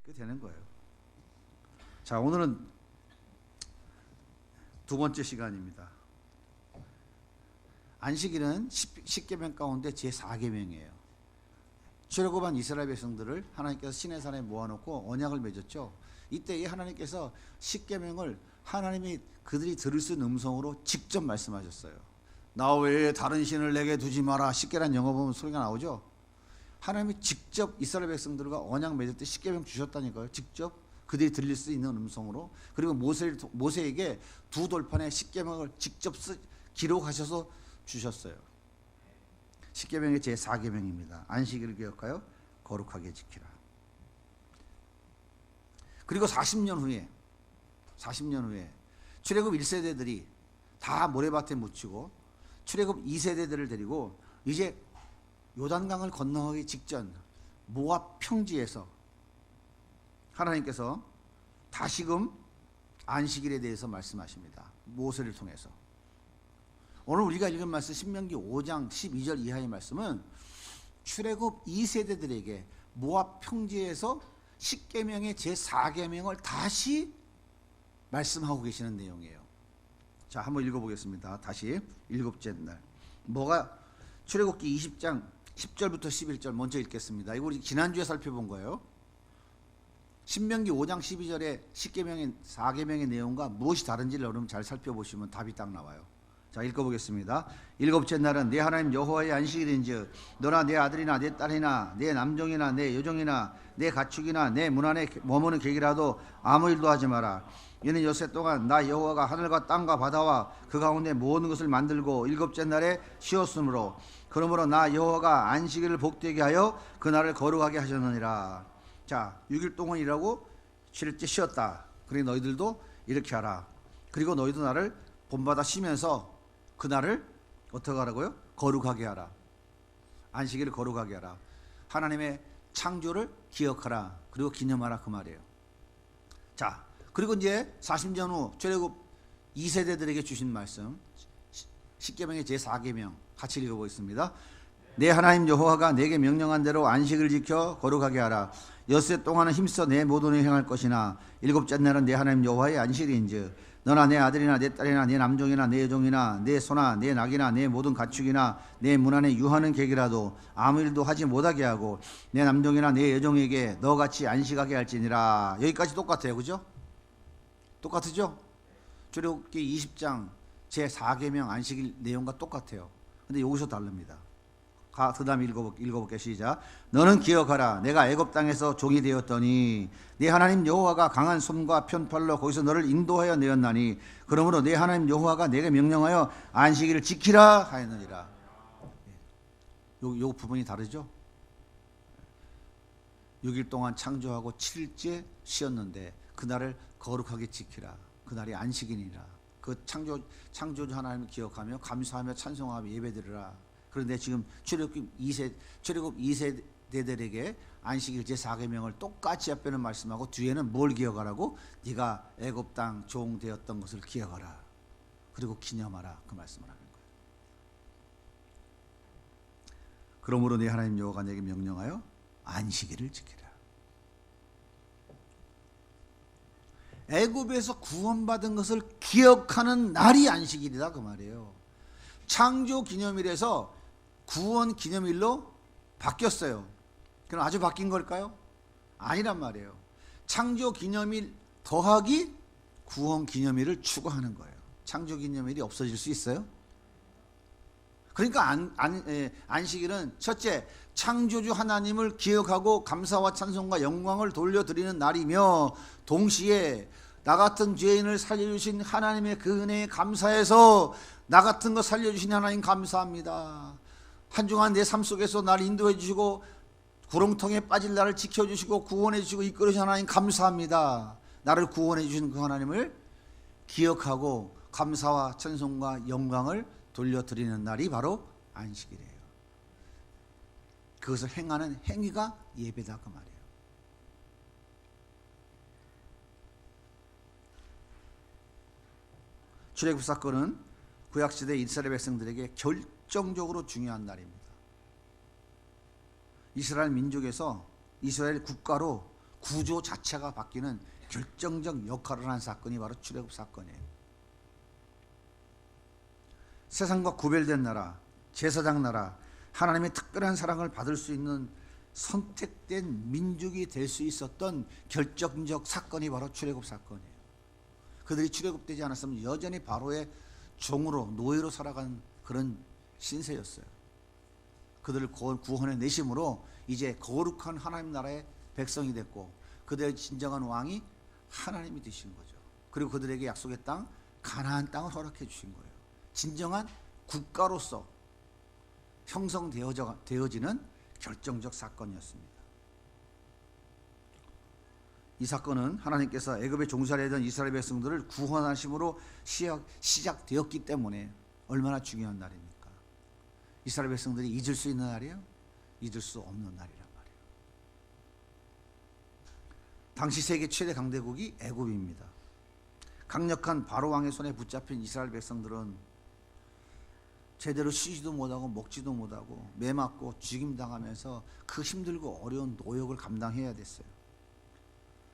그렇게 되는 거예요. 자, 오늘은 두 번째 시간입니다. 안식일은 십계명 가운데 제4계명이에요. 출애굽한 이스라엘 백성들을 하나님께서 시내산에 모아놓고 언약을 맺었죠. 이때에 하나님께서 십계명을 하나님이 그들이 들을 수 있는 음성으로 직접 말씀하셨어요. 나 외에 다른 신을 내게 두지 마라. 십계란 영어 보면 소리가 나오죠. 하나님이 직접 이스라엘 백성들과 언약 맺을 때 십계명 주셨다니까요. 직접 그들이 들릴 수 있는 음성으로. 그리고 모세에게 두 돌판에 십계명을 직접 기록하셔서 주셨어요. 십계명의 제4계명입니다. 안식일을 기억하여 거룩하게 지키라. 그리고 40년 후에 출애굽 1세대들이 다 모래밭에 묻히고 출애굽 2세대들을 데리고 이제 요단강을 건너가기 직전 모압 평지에서 하나님께서 다시금 안식일에 대해서 말씀하십니다. 모세를 통해서. 오늘 우리가 읽은 말씀 신명기 5장 12절 이하의 말씀은 출애굽 2세대들에게 모압 평지에서 십계명의 제4계명을 다시 말씀하고 계시는 내용이에요. 자, 한번 읽어보겠습니다. 다시 일곱째 날. 출애굽기 20장 10절부터 11절 먼저 읽겠습니다. 이거 우리 지난주에 살펴본 거예요. 신명기 5장 12절의 십계명의 4계명의 내용과 무엇이 다른지를 여러분 잘 살펴보시면 답이 딱 나와요. 자, 읽어보겠습니다. 일곱째 날은 내 하나님 여호와의 안식일인즉 너나 내 아들이나 내 딸이나 내 남종이나 내 여종이나 내 가축이나 내 문 안에 머무는 객이라도 아무 일도 하지 마라. 이는 엿새 동안 나 여호와가 하늘과 땅과 바다와 그 가운데 모든 것을 만들고 일곱째 날에 쉬었으므로 그러므로 나 여호와가 안식일을 복되게 하여 그날을 거룩하게 하셨느니라. 자, 6일 동안 일하고 7일째 쉬었다. 그러니 너희들도 이렇게 하라. 그리고 너희도 나를 본받아 쉬면서 그날을 어떻게 하라고요? 거룩하게 하라. 안식일을 거룩하게 하라. 하나님의 창조를 기억하라. 그리고 기념하라, 그 말이에요. 자, 그리고 이제 40년 후 출애굽 2세대들에게 주신 말씀 십계명의 제4계명 같이 읽어보겠습니다. 내 하나님 여호와가 내게 명령한 대로 안식을 지켜 거룩하게 하라. 엿새 동안은 힘써 내 모든 일을 행할 것이나 일곱째 날은 내 하나님 여호와의 안식일인즉 너나 내 아들이나 내 딸이나 내 남종이나 내 여종이나 내 소나 내 낙이나 내 모든 가축이나 내 문 안에 유하는 객이라도 아무 일도 하지 못하게 하고 내 남종이나 내 여종에게 너같이 안식하게 할지니라. 여기까지 똑같아요. 그죠? 똑같으죠? 출애굽기 20장 제4계명 안식일 내용과 똑같아요. 근데 여기서 다릅니다. 그 다음에 읽어볼게요. 시작. 너는 기억하라. 내가 애굽 땅에서 종이 되었더니 네 하나님 여호와가 강한 손과 편팔로 거기서 너를 인도하여 내었나니 그러므로 네 하나님 여호와가 내게 명령하여 안식일을 지키라 하였느니라. 요 부분이 다르죠? 6일 동안 창조하고 7일째 쉬었는데 그날을 거룩하게 지키라. 그날이 안식일이라. 그 창조주 하나님을 기억하며 감사하며 찬송하며 예배드리라. 그런데 지금 출애굽 2세대들에게 안식일 제4계명을 똑같이 앞에는 말씀하고 뒤에는 뭘 기억하라고? 네가 애굽 땅 종 되었던 것을 기억하라. 그리고 기념하라. 그 말씀을 하는 거예요. 그러므로 네 하나님 여호와가 내게 명령하여 안식일을 지키라. 애굽에서 구원받은 것을 기억하는 날이 안식일이다, 그 말이에요. 창조 기념일에서 구원 기념일로 바뀌었어요. 그럼 아주 바뀐 걸까요? 아니란 말이에요. 창조 기념일 더하기 구원 기념일을 추구하는 거예요. 창조 기념일이 없어질 수 있어요? 그러니까 안식일은 첫째, 창조주 하나님을 기억하고 감사와 찬송과 영광을 돌려드리는 날이며 동시에 나 같은 죄인을 살려주신 하나님의 그 은혜에 감사해서 나 같은 거 살려주신 하나님 감사합니다. 한 주간 내 삶 속에서 나를 인도해 주시고 구렁텅이에 빠질 나를 지켜주시고 구원해 주시고 이끌어 주신 하나님 감사합니다. 나를 구원해 주신 그 하나님을 기억하고 감사와 찬송과 영광을 돌려드리는 날이 바로 안식일이에요. 그것을 행하는 행위가 예배다, 그 말이에요. 출애굽 사건은 구약시대 이스라엘 백성들에게 결정적으로 중요한 날입니다. 이스라엘 민족에서 이스라엘 국가로 구조 자체가 바뀌는 결정적 역할을 한 사건이 바로 출애굽 사건이에요. 세상과 구별된 나라, 제사장 나라, 하나님의 특별한 사랑을 받을 수 있는 선택된 민족이 될 수 있었던 결정적 사건이 바로 출애굽 사건이에요. 그들이 출애굽되지 않았으면 여전히 바로의 종으로 노예로 살아간 그런 신세였어요. 그들을 구원해 내심으로 이제 거룩한 하나님 나라의 백성이 됐고 그들의 진정한 왕이 하나님이 되신 거죠. 그리고 그들에게 약속의 땅 가나안 땅을 허락해 주신 거예요. 진정한 국가로서 형성되어지는 결정적 사건이었습니다. 이 사건은 하나님께서 애굽에 종살이하던 이스라엘 백성들을 구원하심으로 시작되었기 때문에 얼마나 중요한 날입니까? 이스라엘 백성들이 잊을 수 있는 날이에요? 잊을 수 없는 날이란 말이에요. 당시 세계 최대 강대국이 애굽입니다. 강력한 바로 왕의 손에 붙잡힌 이스라엘 백성들은 제대로 쉬지도 못하고 먹지도 못하고 매 맞고 죽임당하면서 그 힘들고 어려운 노역을 감당해야 됐어요.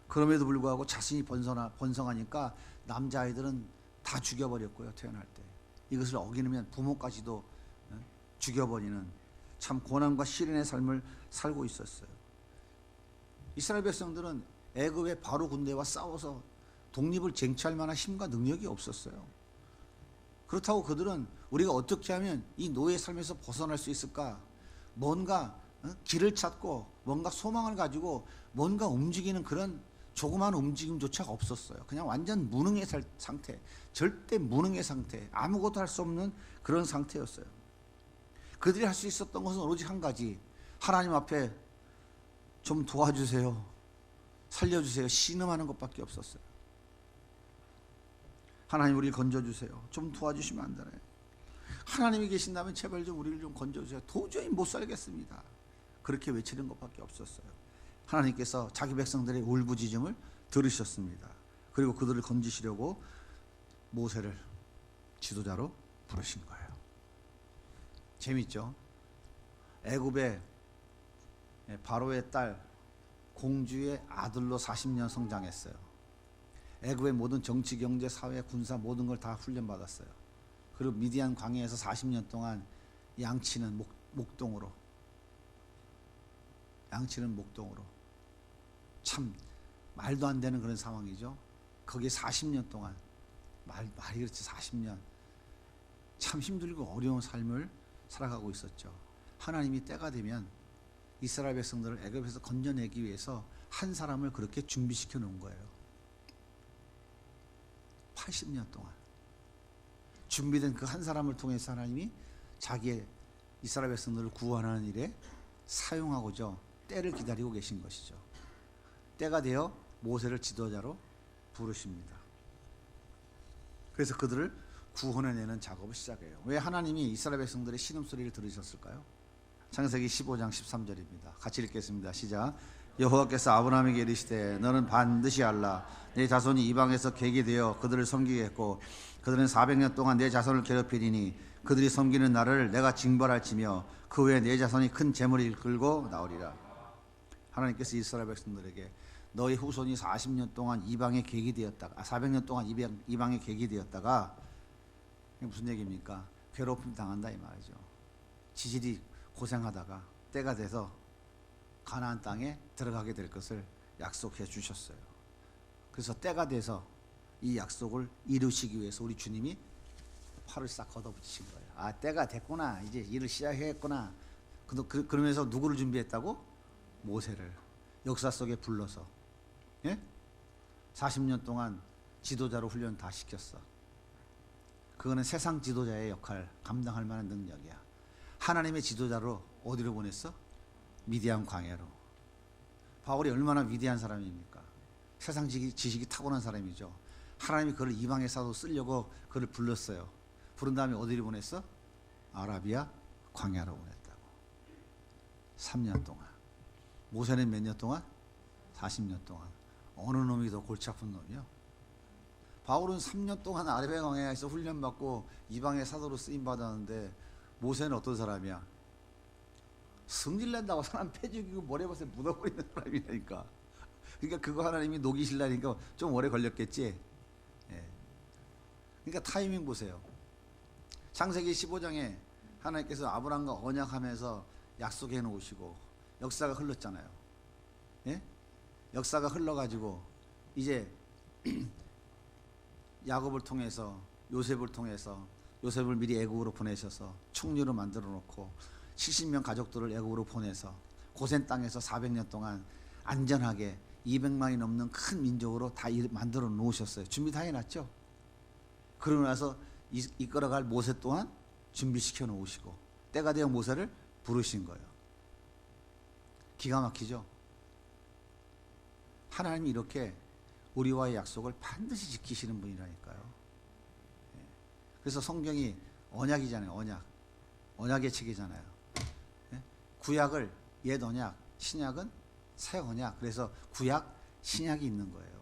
그럼에도 불구하고 자신이 번성하니까 남자아이들은 다 죽여버렸고요. 태어날 때 이것을 어기면 부모까지도 죽여버리는 참 고난과 시련의 삶을 살고 있었어요. 이스라엘 백성들은 애굽의 바로 군대와 싸워서 독립을 쟁취할 만한 힘과 능력이 없었어요. 그렇다고 그들은 우리가 어떻게 하면 이 노예 삶에서 벗어날 수 있을까? 뭔가 길을 찾고 뭔가 소망을 가지고 뭔가 움직이는 그런 조그마한 움직임조차 없었어요. 그냥 완전 무능의 상태, 절대 무능의 상태, 아무것도 할 수 없는 그런 상태였어요. 그들이 할 수 있었던 것은 오로지 한 가지, 하나님 앞에 좀 도와주세요, 살려주세요, 신음하는 것밖에 없었어요. 하나님 우리를 건져주세요. 좀 도와주시면 안 되나요? 하나님이 계신다면 제발 좀 우리를 좀 건져주세요. 도저히 못 살겠습니다. 그렇게 외치는 것밖에 없었어요. 하나님께서 자기 백성들의 울부짖음을 들으셨습니다. 그리고 그들을 건지시려고 모세를 지도자로 부르신 거예요. 재밌죠? 애굽의 바로의 딸 공주의 아들로 40년 성장했어요. 애굽의 모든 정치, 경제, 사회, 군사 모든 걸 다 훈련받았어요. 그리고 미디안 광야에서 40년 동안 양치는 목동으로 참 말도 안 되는 그런 상황이죠. 거기에 40년 동안 말이 그렇지 40년 참 힘들고 어려운 삶을 살아가고 있었죠. 하나님이 때가 되면 이스라엘 백성들을 애굽에서 건져내기 위해서 한 사람을 그렇게 준비시켜 놓은 거예요. 80년 동안 준비된 그 한 사람을 통해서 하나님이 자기의 이스라엘 백성들을 구원하는 일에 사용하고자 때를 기다리고 계신 것이죠. 때가 되어 모세를 지도자로 부르십니다. 그래서 그들을 구원해내는 작업을 시작해요. 왜 하나님이 이스라엘 백성들의 신음소리를 들으셨을까요? 창세기 15장 13절입니다. 같이 읽겠습니다. 시작. 여호와께서 아브라함에게 이르시되 너는 반드시 알라. 내 자손이 이방에서 객이 되어 그들을 섬기겠고 그들은 400년 동안 내 자손을 괴롭히리니 그들이 섬기는 나를 내가 징벌할지며 그 후에 내 자손이 큰 재물을 이끌고 나오리라. 하나님께서 이스라엘 백성들에게 너희 후손이 40년 동안 이방의 객이 되었다가 400년 동안 이방의 객이 되었다가 무슨 얘기입니까? 괴롭힘 당한다 이 말이죠. 지질이 고생하다가 때가 돼서 가나안 땅에 들어가게 될 것을 약속해 주셨어요. 그래서 때가 돼서 이 약속을 이루시기 위해서 우리 주님이 팔을 싹 걷어붙이신 거예요. 아, 때가 됐구나. 이제 일을 시작했구나. 그러면서 누구를 준비했다고? 모세를 역사 속에 불러서 40년 동안 지도자로 훈련 다 시켰어. 그거는 세상 지도자의 역할 감당할 만한 능력이야. 하나님의 지도자로 어디로 보냈어? 미디안 광야로. 바울이 얼마나 위대한 사람입니까? 세상 지식이 타고난 사람이죠. 하나님이 그를 이방의 사도 쓰려고 그를 불렀어요. 부른 다음에 어디로 보냈어? 아라비아 광야로 보냈다고. 3년 동안. 모세는 몇 년 동안? 40년 동안. 어느 놈이 더 골치 아픈 놈이요? 바울은 3년 동안 아라비아 광야에서 훈련받고 이방의 사도로 쓰임받았는데 모세는 어떤 사람이야? 승질낸다고 사람 패 죽이고 모래밭에 묻어버리는 사람이라니까. 그러니까 그거 하나님이 녹이시려니까 좀 오래 걸렸겠지. 예. 그러니까 타이밍 보세요. 창세기 15장에 하나님께서 아브라함과 언약하면서 약속해 놓으시고 역사가 흘렀잖아요. 예? 역사가 흘러가지고 이제 야곱을 통해서 요셉을 통해서 요셉을 미리 애국으로 보내셔서 총리로 만들어 놓고 70명 가족들을 애국으로 보내서 고센 땅에서 400년 동안 안전하게 200만이 넘는 큰 민족으로 다 만들어 놓으셨어요. 준비 다 해놨죠. 그러고 나서 이끌어갈 모세 또한 준비시켜 놓으시고 때가 되어 모세를 부르신 거예요. 기가 막히죠. 하나님이 이렇게 우리와의 약속을 반드시 지키시는 분이라니까요. 그래서 성경이 언약이잖아요. 언약의 책이잖아요. 구약을 옛 언약, 신약은 새 언약. 그래서 구약, 신약이 있는 거예요.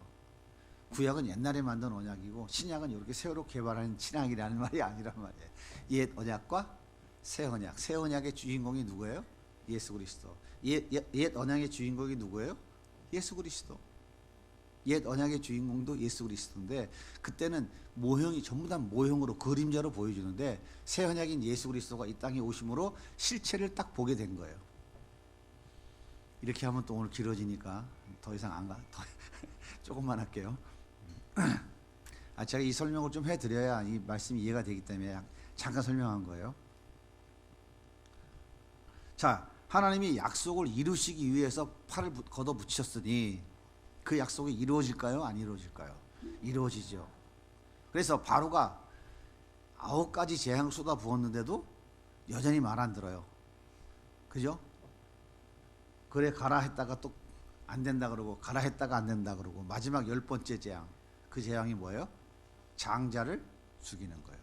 구약은 옛날에 만든 언약이고 신약은 이렇게 새로 개발한 신약이라는 말이 아니란 말이에요. 옛 언약과 새 언약. 새 언약의 주인공이 누구예요? 예수 그리스도. 옛 언약의 주인공이 누구예요? 예수 그리스도. 옛 언약의 주인공도 예수 그리스도인데 그때는 모형이 전부 다 모형으로 그림자로 보여주는데 새 언약인 예수 그리스도가 이 땅에 오심으로 실체를 딱 보게 된 거예요. 이렇게 하면 또 오늘 길어지니까 더 이상 안 가. 조금만 할게요. 제가 이 설명을 좀 해드려야 이 말씀이 이해가 되기 때문에 잠깐 설명한 거예요. 자, 하나님이 약속을 이루시기 위해서 팔을 걷어 붙이셨으니 그 약속이 이루어질까요? 안 이루어질까요? 이루어지죠. 그래서 바로가 9가지 재앙 쏟아 부었는데도 여전히 말 안 들어요. 그죠? 그래 가라 했다가 또 안 된다 그러고 가라 했다가 안 된다 그러고 마지막 10번째 재앙. 그 재앙이 뭐예요? 장자를 죽이는 거예요.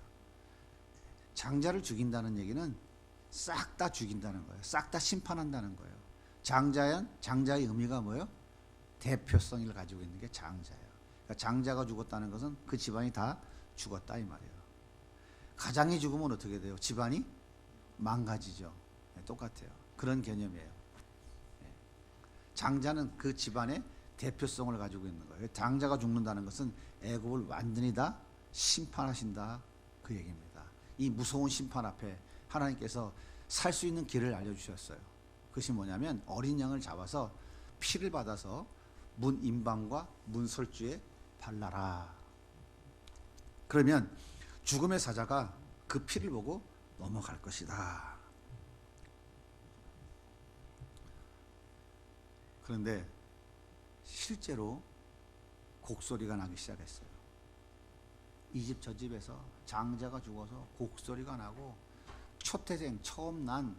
장자를 죽인다는 얘기는 싹 다 죽인다는 거예요. 싹 다 심판한다는 거예요. 장자의 의미가 뭐예요? 대표성을 가지고 있는 게 장자예요. 그러니까 장자가 죽었다는 것은 그 집안이 다 죽었다 이 말이에요. 가장이 죽으면 어떻게 돼요? 집안이 망가지죠. 네, 똑같아요. 그런 개념이에요. 네. 장자는 그 집안의 대표성을 가지고 있는 거예요. 장자가 죽는다는 것은 애굽을 완전히 다 심판하신다 그 얘기입니다. 이 무서운 심판 앞에 하나님께서 살 수 있는 길을 알려주셨어요. 그것이 뭐냐면 어린 양을 잡아서 피를 받아서 문 임방과 문 설주에 발라라. 그러면 죽음의 사자가 그 피를 보고 넘어갈 것이다. 그런데 실제로 곡소리가 나기 시작했어요. 이 집 저 집에서 장자가 죽어서 곡소리가 나고 초태생 처음 난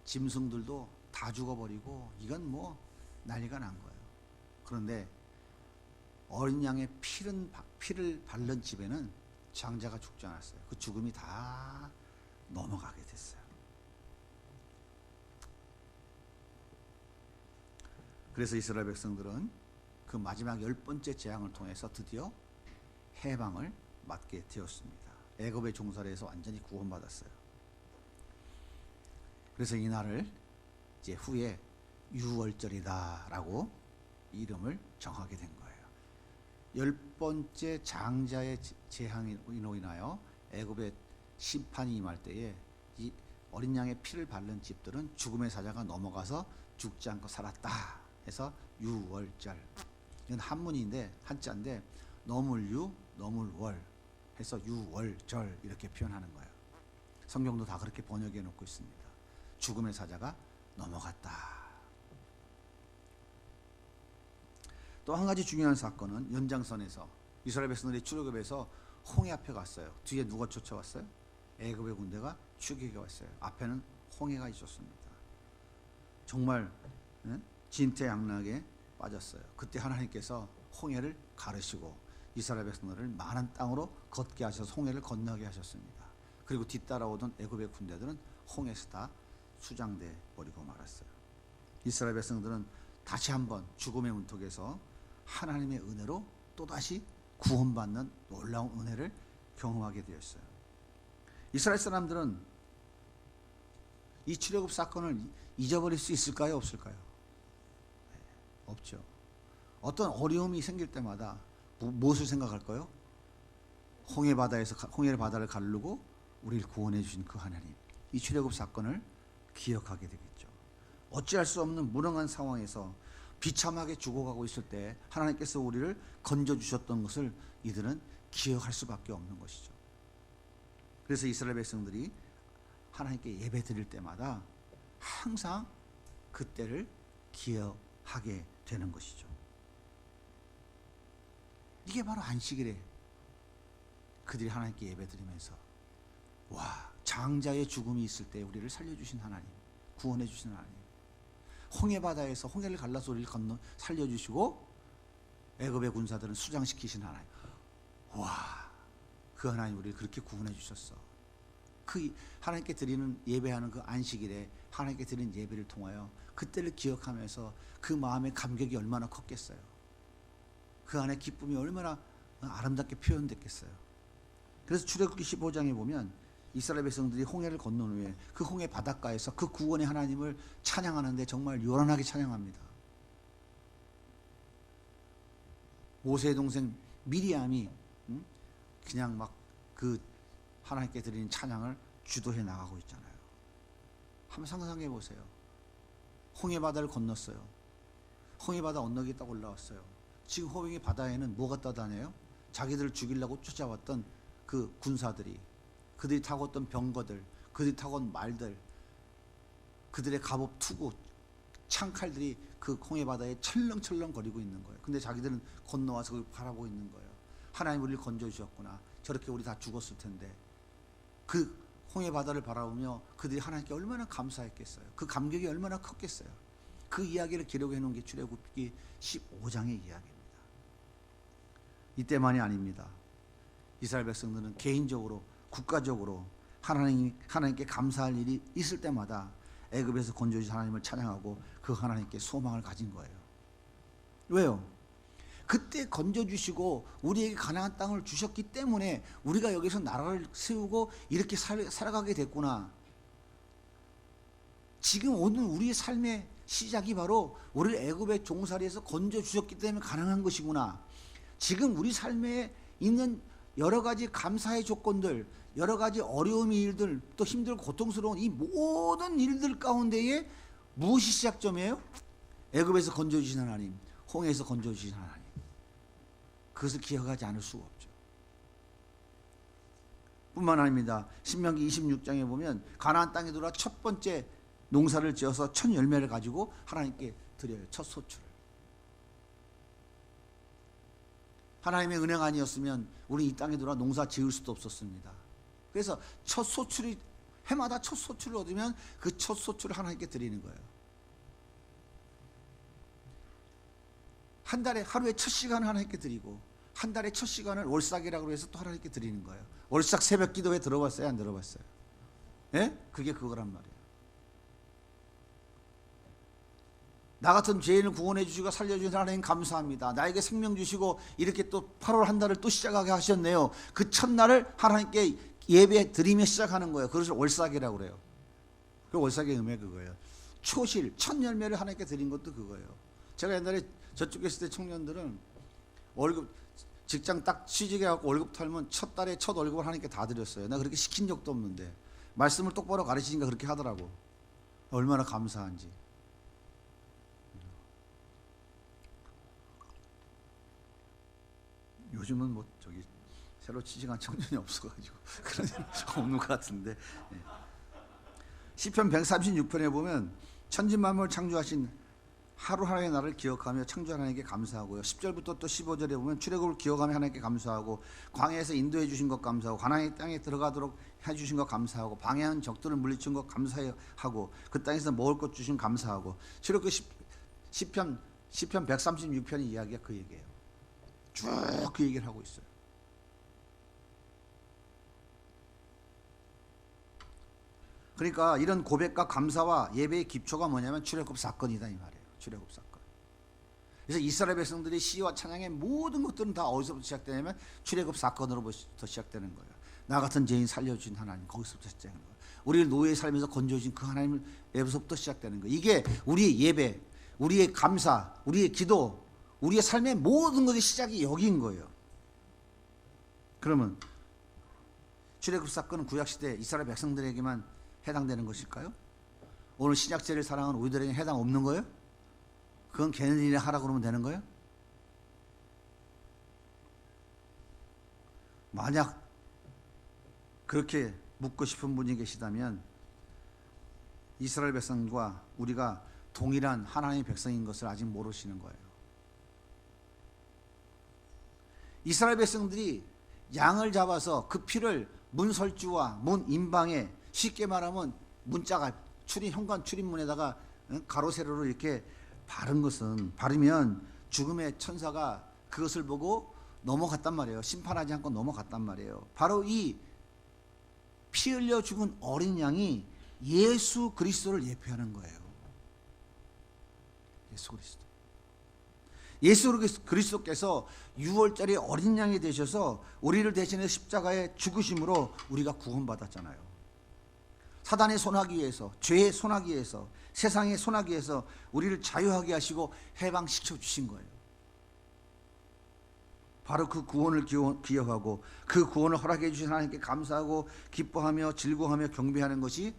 짐승들도 다 죽어버리고 이건 뭐 난리가 난 거예요. 그런데 어린 양의 피를 바른 집에는 장자가 죽지 않았어요. 그 죽음이 다 넘어가게 됐어요. 그래서 이스라엘 백성들은 그 마지막 10번째 재앙을 통해서 드디어 해방을 맞게 되었습니다. 애굽의 종살이에서 완전히 구원받았어요. 그래서 이 날을 이제 후에 유월절이다라고 이름을 정하게 된 거예요. 10번째 장자의 재앙으로 인하여 애굽의 심판이 임할 때에 이 어린 양의 피를 바른 집들은 죽음의 사자가 넘어가서 죽지 않고 살았다 해서 유월절. 이건 한문인데 한자인데 너물유 너물월 해서 유월절 이렇게 표현하는 거예요. 성경도 다 그렇게 번역해 놓고 있습니다. 죽음의 사자가 넘어갔다. 또 한 가지 중요한 사건은 연장선에서 이스라엘 백성들이 출애굽에서 홍해 앞에 갔어요. 뒤에 누가 쫓아왔어요? 애굽의 군대가 추격해 왔어요. 앞에는 홍해가 있었습니다. 정말 진퇴양락에 빠졌어요. 그때 하나님께서 홍해를 가르시고 이스라엘 백성들을 많은 땅으로 걷게 하셔서 홍해를 건너게 하셨습니다. 그리고 뒤따라오던 애굽의 군대들은 홍해에서 다 수장돼 버리고 말았어요. 이스라엘 백성들은 다시 한번 죽음의 문턱에서 하나님의 은혜로 또다시 구원받는 놀라운 은혜를 경험하게 되었어요. 이스라엘 사람들은 이 출애굽 사건을 잊어버릴 수 있을까요? 없을까요? 네, 없죠. 어떤 어려움이 생길 때마다 무엇을 생각할까요? 홍해 바다를 가르고 우리를 구원해 주신 그 하나님, 이 출애굽 사건을 기억하게 되겠죠. 어찌할 수 없는 무능한 상황에서 비참하게 죽어가고 있을 때 하나님께서 우리를 건져주셨던 것을 이들은 기억할 수밖에 없는 것이죠. 그래서 이스라엘 백성들이 하나님께 예배 드릴 때마다 항상 그때를 기억하게 되는 것이죠. 이게 바로 안식일에 그들이 하나님께 예배 드리면서 와, 장자의 죽음이 있을 때 우리를 살려주신 하나님, 구원해 주신 하나님, 홍해 바다에서 홍해를 갈라서 우리를 건너 살려주시고 애굽의 군사들은 수장시키신 하나님, 와, 그 하나님 우리를 그렇게 구원해 주셨어. 그 하나님께 드리는 예배하는 그 안식일에 하나님께 드리는 예배를 통하여 그때를 기억하면서 그 마음의 감격이 얼마나 컸겠어요. 그 안에 기쁨이 얼마나 아름답게 표현됐겠어요. 그래서 출애굽기 15장에 보면 이스라엘 백성들이 홍해를 건넌 후에 그 홍해 바닷가에서 그 구원의 하나님을 찬양하는데 정말 요란하게 찬양합니다. 모세의 동생 미리암이 그냥 막 그 하나님께 드리는 찬양을 주도해 나가고 있잖아요. 한번 상상해 보세요. 홍해 바다를 건넜어요. 홍해 바다 언덕에 딱 올라왔어요. 지금 홍해 바다에는 뭐가 떠다녀요? 자기들을 죽이려고 쫓아왔던 그 군사들이, 그들이 타고 왔던 병거들, 그들이 타고 온 말들, 그들의 갑옷, 투구, 창칼들이 그 홍해 바다에 철렁철렁 거리고 있는 거예요. 근데 자기들은 건너와서 그걸 바라보고 있는 거예요. 하나님 우리를 건져주셨구나. 저렇게 우리 다 죽었을 텐데. 그 홍해 바다를 바라보며 그들이 하나님께 얼마나 감사했겠어요. 그 감격이 얼마나 컸겠어요. 그 이야기를 기록해 놓은 게 출애굽기 15장의 이야기입니다. 이때만이 아닙니다. 이스라엘 백성들은 개인적으로, 국가적으로 하나님께 감사할 일이 있을 때마다 애굽에서 건져주신 하나님을 찬양하고 그 하나님께 소망을 가진 거예요. 왜요? 그때 건져주시고 우리에게 가나안 땅을 주셨기 때문에 우리가 여기서 나라를 세우고 이렇게 살아가게 됐구나. 지금 오늘 우리의 삶의 시작이 바로 우리를 애굽의 종살이에서 건져주셨기 때문에 가능한 것이구나. 지금 우리 삶에 있는 여러 가지 감사의 조건들, 여러 가지 어려움의 일들, 또 힘들고 고통스러운 이 모든 일들 가운데에 무엇이 시작점이에요? 애굽에서 건져주신 하나님, 홍해에서 건져주신 하나님. 그것을 기억하지 않을 수가 없죠. 뿐만 아닙니다. 신명기 26장에 보면 가나안 땅에 들어와 첫 번째 농사를 지어서 첫 열매를 가지고 하나님께 드려요. 첫 소출을. 하나님의 은혜가 아니었으면 우리 이 땅에 들어와 농사 지을 수도 없었습니다. 그래서 첫 소출이, 해마다 첫 소출을 얻으면 그 첫 소출을 하나님께 드리는 거예요. 한 달에 하루에 첫 시간을 하나님께 드리고 한 달에 첫 시간을 월삭이라고 해서 또 하나님께 드리는 거예요. 월삭 새벽 기도회 들어봤어요? 안 들어봤어요? 예? 그게 그거란 말이에요. 나 같은 죄인을 구원해 주시고 살려주신 하나님 감사합니다. 나에게 생명 주시고 이렇게 또 8월 한 달을 또 시작하게 하셨네요. 그 첫날을 하나님께 예배 드리며 시작하는 거예요. 그것을 월삭이라고 그래요. 그 월삭의 의미가 그거예요. 초실, 첫 열매를 하나님께 드린 것도 그거예요. 제가 옛날에 저쪽에 있을 때 청년들은 월급, 직장 딱 취직해갖고 월급 털면 첫 달에 첫 월급을 하나님께 다 드렸어요. 나 그렇게 시킨 적도 없는데 말씀을 똑바로 가르치니까 그렇게 하더라고. 얼마나 감사한지. 요즘은 뭐 저기 새로 취직한 청년이 없어가지고 그런 일 없는 것 같은데. 시편 136편에 보면 천지만물 창조하신 하루하루의 나를 기억하며 창조한 하나님께 감사하고요. 10절부터 또 15절에 보면 출애굽을 기억하며 하나님께 감사하고 광야에서 인도해 주신 것 감사하고 가나안 땅에 들어가도록 해 주신 것 감사하고 방해한 적들을 물리친 것 감사하고 그 땅에서 먹을 것 주신 감사하고 출애굽기 시편 136편의 이야기가 그 얘기예요. 쭉 그 얘기를 하고 있어요. 그러니까 이런 고백과 감사와 예배의 기초가 뭐냐면 출애굽 사건이다 이 말이에요. 출애굽 사건. 그래서 이스라엘 백성들이 시와 찬양의 모든 것들은 다 어디서부터 시작되냐면 출애굽 사건으로부터 시작되는 거예요. 나 같은 죄인 살려주신 하나님, 거기서부터 시작되는 거예요. 우리를 노예의 삶에서 건져주신 그 하나님에서부터 시작되는 거예요. 이게 우리의 예배, 우리의 감사, 우리의 기도, 우리의 삶의 모든 것의 시작이 여기인 거예요. 그러면 출애굽 사건은 구약시대 이스라엘 백성들에게만 해당되는 것일까요? 오늘 신약세를 사랑하는 우리들에게 해당 없는 거예요? 그건 걔네들이 하라고 그러면 되는 거예요? 만약 그렇게 묻고 싶은 분이 계시다면 이스라엘 백성과 우리가 동일한 하나님의 백성인 것을 아직 모르시는 거예요. 이스라엘 백성들이 양을 잡아서 그 피를 문 설주와 문 인방에, 쉽게 말하면 문자가 현관 출입문에다가 가로 세로로 이렇게 바르면 죽음의 천사가 그것을 보고 넘어갔단 말이에요. 심판하지 않고 넘어갔단 말이에요. 바로 이 피 흘려 죽은 어린 양이 예수 그리스도를 예표하는 거예요. 예수 그리스도. 예수 그리스도께서 6월절에 어린 양이 되셔서 우리를 대신해 십자가에 죽으심으로 우리가 구원받았잖아요. 사단의 손아귀에서, 죄의 손아귀에서, 세상의 손아귀에서 우리를 자유하게 하시고 해방시켜 주신 거예요. 바로 그 구원을 기억하고 그 구원을 허락해 주신 하나님께 감사하고 기뻐하며 즐거워하며 경배하는 것이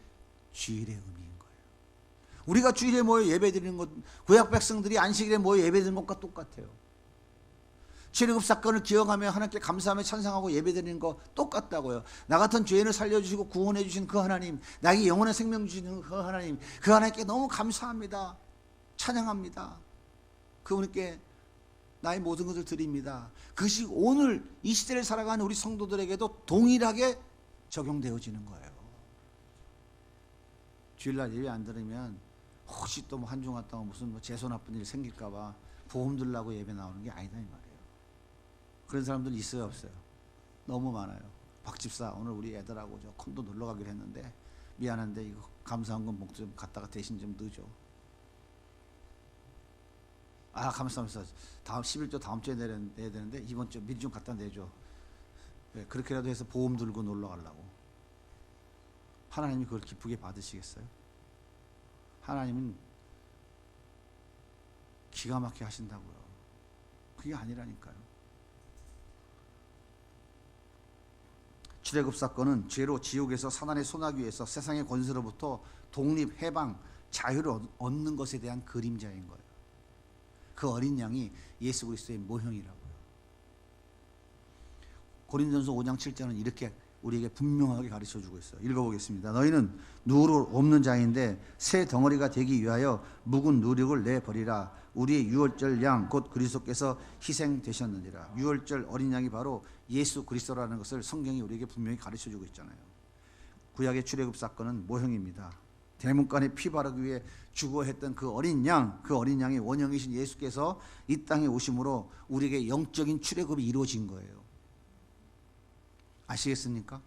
주일의 의미인 거예요. 우리가 주일에 모여 예배드리는 것, 구약 백성들이 안식일에 모여 예배드리는 것과 똑같아요. 출애굽 사건을 기억하며 하나님께 감사하며 찬양하고 예배드리는 거 똑같다고요. 나 같은 죄인을 살려주시고 구원해 주신 그 하나님, 나에게 영원한 생명 주시는 그 하나님, 그 하나님께 너무 감사합니다. 찬양합니다. 그분께 나의 모든 것을 드립니다. 그것이 오늘 이 시대를 살아가는 우리 성도들에게도 동일하게 적용되어지는 거예요. 주일날 예배 안 들으면 혹시 또 한 주 갔다가 무슨 재수 나쁜 일 생길까봐 보험 들라고 예배 나오는 게 아니다 이 말이에요. 그런 사람들 있어요 없어요? 너무 많아요. 박 집사 오늘 우리 애들하고 저 콘도 놀러 가기로 했는데 미안한데 이거 감사한 건 목 좀 갖다가 대신 좀 넣어줘. 아 감사합니다. 다음 11조 다음 주에 내야 되는데 이번 주 미리 좀 갖다 내줘. 네, 그렇게라도 해서 보험 들고 놀러 가려고. 하나님이 그걸 기쁘게 받으시겠어요? 하나님은 기가 막히게 하신다고요. 그게 아니라니까요. 출애굽 사건은 죄로 지옥에서 사단의 소나기에서 세상의 권세로부터 독립, 해방, 자유를 얻는 것에 대한 그림자인 거예요. 그 어린 양이 예수 그리스도의 모형이라고요. 고린도전서 5장 7절은 이렇게 우리에게 분명하게 가르쳐주고 있어요. 읽어보겠습니다. 너희는 누룩 없는 자인데 새 덩어리가 되기 위하여 묵은 누룩을 내버리라. 우리의 유월절 양 곧 그리스도께서 희생되셨느니라. 유월절 어린 양이 바로 예수 그리스도라는 것을 성경이 우리에게 분명히 가르쳐주고 있잖아요. 구약의 출애굽 사건은 모형입니다. 대문간에 피 바르기 위해 죽어했던 그 어린 양의 원형이신 예수께서 이 땅에 오심으로 우리에게 영적인 출애굽이 이루어진 거예요. 아시겠습니까?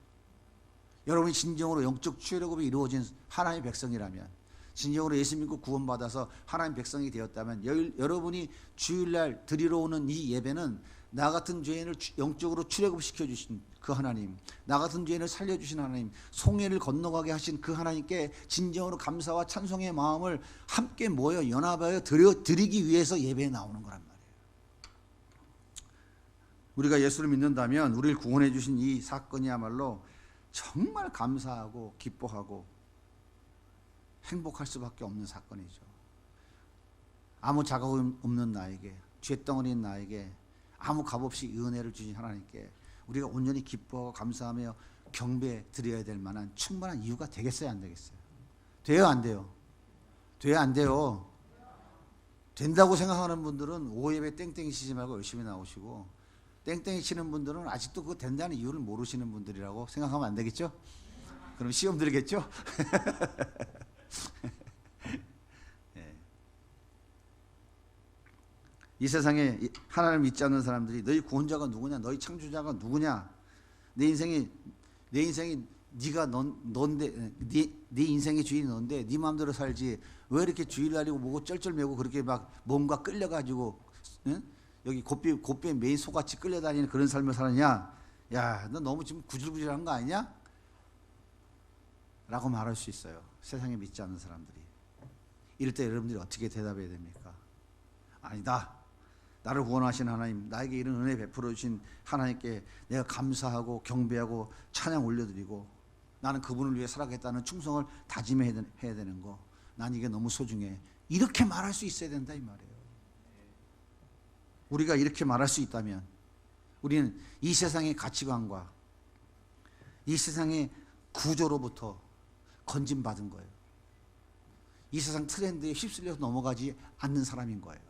여러분이 진정으로 영적 출애굽이 이루어진 하나님의 백성이라면, 진정으로 예수 믿고 구원받아서 하나님의 백성이 되었다면, 여러분이 주일날 드리러 오는 이 예배는 나 같은 죄인을 영적으로 출애굽시켜 주신 그 하나님, 나 같은 죄인을 살려주신 하나님, 송해를 건너가게 하신 그 하나님께 진정으로 감사와 찬송의 마음을 함께 모여 연합하여 드리기 위해서 예배에 나오는 거란 말이에요. 우리가 예수를 믿는다면 우리를 구원해 주신 이 사건이야말로 정말 감사하고 기뻐하고 행복할 수밖에 없는 사건이죠. 아무 자각 없는 나에게, 죄덩어리인 나에게 아무 값없이 은혜를 주신 하나님께 우리가 온전히 기뻐하고 감사하며 경배 드려야 될 만한 충분한 이유가 되겠어요, 안 되겠어요? 돼요, 안 돼요? 돼요, 안 돼요? 된다고 생각하는 분들은 오예배 땡땡이 치지 말고 열심히 나오시고, 땡땡이 치는 분들은 아직도 그거 된다는 이유를 모르시는 분들이라고 생각하면 안 되겠죠? 그럼 시험 들겠죠? 네. 이 세상에 하나님을 믿지 않는 사람들이 너희 구원자가 누구냐, 너희 창조자가 누구냐, 내 인생이 네가 넌데 네 인생의 주인이 넌데 네 마음대로 살지 왜 이렇게 주일날이고 뭐고 쩔쩔매고 그렇게 막 뭔가 끌려가지고 응? 여기 곱배 메인 소같이 끌려다니는 그런 삶을 살았냐? 야, 너 너무 지금 구질구질한 거 아니냐? 라고 말할 수 있어요. 세상에 믿지 않는 사람들이. 이럴 때 여러분들이 어떻게 대답해야 됩니까? 아니다. 나를 구원하신 하나님, 나에게 이런 은혜 베풀어 주신 하나님께 내가 감사하고 경배하고 찬양 올려드리고 나는 그분을 위해 살아가겠다는 충성을 다짐해야 되는 거, 난 이게 너무 소중해, 이렇게 말할 수 있어야 된다 이 말이에요. 우리가 이렇게 말할 수 있다면 우리는 이 세상의 가치관과 이 세상의 구조로부터 건진받은 거예요. 이 세상 트렌드에 휩쓸려서 넘어가지 않는 사람인 거예요.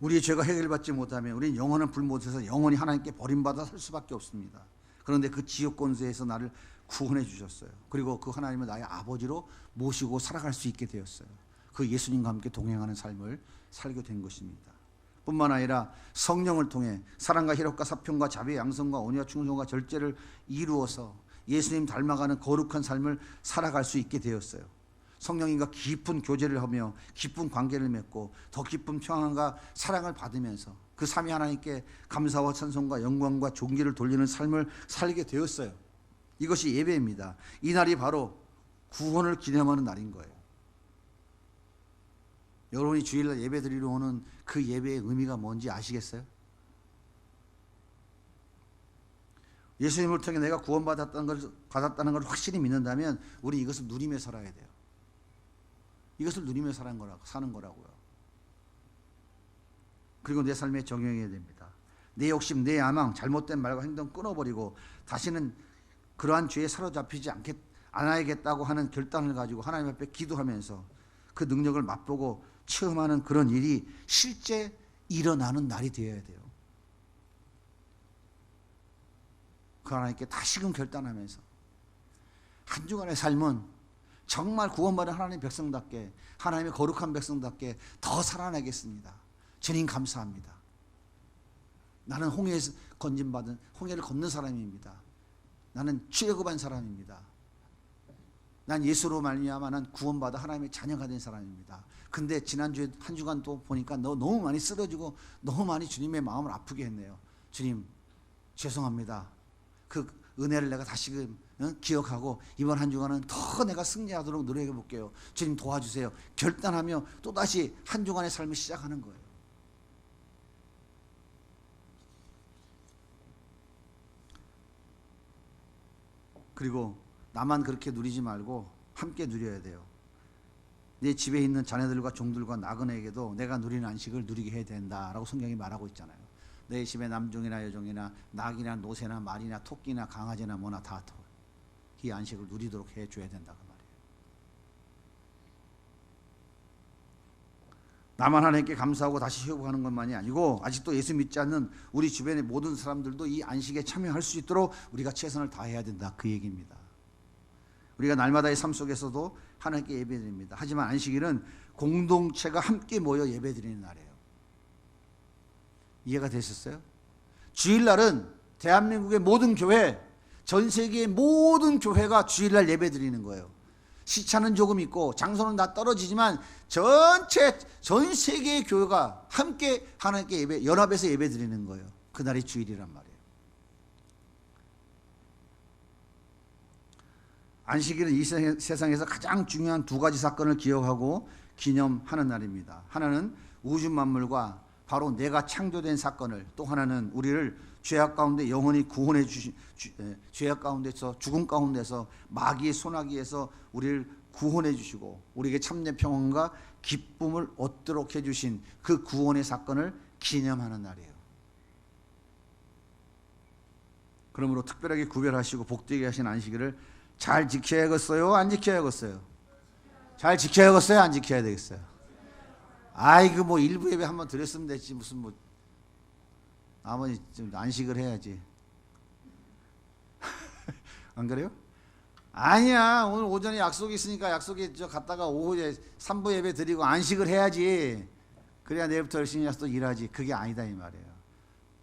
우리의 죄가 해결받지 못하면 우리는 영원한 불못에서 영원히 하나님께 버림받아 살 수밖에 없습니다. 그런데 그 지옥 권세에서 나를 구원해 주셨어요. 그리고 그 하나님을 나의 아버지로 모시고 살아갈 수 있게 되었어요. 그 예수님과 함께 동행하는 삶을 살게 된 것입니다. 뿐만 아니라 성령을 통해 사랑과 희락과 사평과 자비, 양성과 온유와 충성과 절제를 이루어서 예수님 닮아가는 거룩한 삶을 살아갈 수 있게 되었어요. 성령님과 깊은 교제를 하며 깊은 관계를 맺고 더 깊은 평안과 사랑을 받으면서 그 삼위 하나님께 감사와 찬송과 영광과 존귀를 돌리는 삶을 살게 되었어요. 이것이 예배입니다. 이 날이 바로 구원을 기념하는 날인 거예요. 여러분이 주일날 예배 드리러 오는 그 예배의 의미가 뭔지 아시겠어요? 예수님을 통해 내가 구원받았다는 걸 확실히 믿는다면 우리 이것을 누리며 살아야 돼요. 이것을 누리며 사는 거라고요. 그리고 내 삶에 적용해야 됩니다. 내 욕심, 내 야망, 잘못된 말과 행동 끊어버리고 다시는 그러한 죄에 사로잡히지 않아야겠다고 하는 결단을 가지고 하나님 앞에 기도하면서 그 능력을 맛보고 체험하는 그런 일이 실제 일어나는 날이 되어야 돼요. 그 하나님께 다시금 결단하면서 한 주간의 삶은 정말 구원받은 하나님의 백성답게, 하나님의 거룩한 백성답게 더 살아나겠습니다. 주님 감사합니다. 나는 홍해에서 건진받은, 홍해를 건넌 사람입니다. 나는 출애굽한 사람입니다. 난 예수로 말미암아 난 구원받아 하나님의 자녀가 된 사람입니다. 근데 지난주에 한 주간 또 보니까 너무 많이 쓰러지고 너무 많이 주님의 마음을 아프게 했네요. 주님 죄송합니다. 그 은혜를 내가 다시금 기억하고 이번 한 주간은 더 내가 승리하도록 노력해 볼게요. 주님 도와주세요. 결단하며 또다시 한 주간의 삶을 시작하는 거예요. 그리고 나만 그렇게 누리지 말고 함께 누려야 돼요. 내 집에 있는 자녀들과 종들과 나그네에게도 내가 누리는 안식을 누리게 해야 된다라고 성경이 말하고 있잖아요. 내 집에 남종이나 여종이나 낙이나 노새나 말이나 토끼나 강아지나 뭐나 다 이 안식을 누리도록 해줘야 된다 그 말이에요. 나만 하나님께 감사하고 다시 회복하는 것만이 아니고 아직도 예수 믿지 않는 우리 주변의 모든 사람들도 이 안식에 참여할 수 있도록 우리가 최선을 다해야 된다 그 얘기입니다. 우리가 날마다의 삶 속에서도 하나님께 예배드립니다. 하지만 안식일은 공동체가 함께 모여 예배드리는 날이에요. 이해가 되셨어요? 주일날은 대한민국의 모든 교회, 전 세계의 모든 교회가 주일날 예배드리는 거예요. 시차는 조금 있고 장소는 다 떨어지지만 전 세계의 교회가 함께 하나님께 연합해서 예배드리는 거예요. 그날이 주일이란 말이에요. 안식일은 이 세상에서 가장 중요한 두 가지 사건을 기억하고 기념하는 날입니다. 하나는 우주 만물과 바로 내가 창조된 사건을, 또 하나는 우리를 죄악 가운데 영원히 구원해 주신 죄악 가운데서, 죽음 가운데서, 마귀의 소나기에서 우리를 구원해 주시고 우리에게 참된 평안과 기쁨을 얻도록 해 주신 그 구원의 사건을 기념하는 날이에요. 그러므로 특별하게 구별하시고 복되게 하신 안식일을 잘 지켜야겠어요? 안 지켜야겠어요? 잘 지켜야겠어요? 안 지켜야 되겠어요? 아이고 뭐 일부 예배 한번 드렸으면 됐지 무슨 뭐 나머지 좀 안식을 해야지. 안 그래요? 아니야, 오늘 오전에 약속이 있으니까 약속에 갔다가 오후에 3부 예배 드리고 안식을 해야지. 그래야 내일부터 열심히 해서 또 일하지. 그게 아니다 이 말이에요.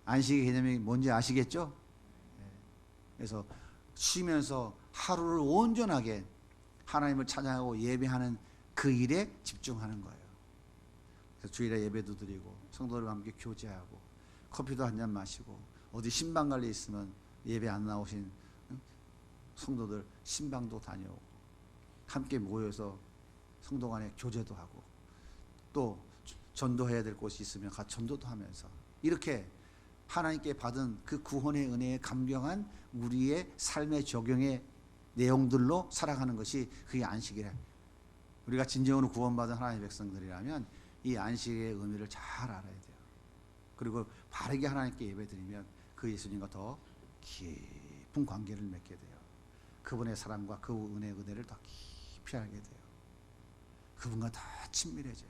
안식의 개념이 뭔지 아시겠죠? 그래서 쉬면서 하루를 온전하게 하나님을 찬양하고 예배하는 그 일에 집중하는 거예요. 그래서 주일에 예배도 드리고 성도들과 함께 교제하고 커피도 한 잔 마시고 어디 신방 관리 있으면 예배 안 나오신 성도들 신방도 다녀오고 함께 모여서 성도 간에 교제도 하고 또 전도해야 될 곳이 있으면 같이 전도도 하면서 이렇게 하나님께 받은 그 구원의 은혜에 감격한 우리의 삶의 적용의 내용들로 살아가는 것이 그게 안식이래. 우리가 진정으로 구원받은 하나님의 백성들이라면 이 안식의 의미를 잘 알아야 돼요. 그리고 바르게 하나님께 예배드리면 그 예수님과 더 깊은 관계를 맺게 돼요. 그분의 사랑과 그 은혜를 더 깊이 알게 돼요. 그분과 더 친밀해져요.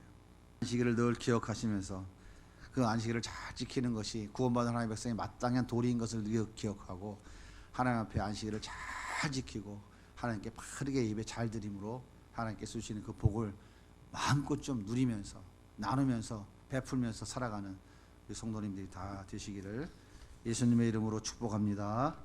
안식일을 늘 기억하시면서 그 안식일을 잘 지키는 것이 구원받은 하나님의 백성의 마땅한 도리인 것을 기억하고 하나님 앞에 안식일을 잘 지키고 하나님께 바르게 예배 잘 드림으로 하나님께 주시는 그 복을 마음껏 좀 누리면서 나누면서 베풀면서 살아가는 우리 성도님들이 다 되시기를 예수님의 이름으로 축복합니다.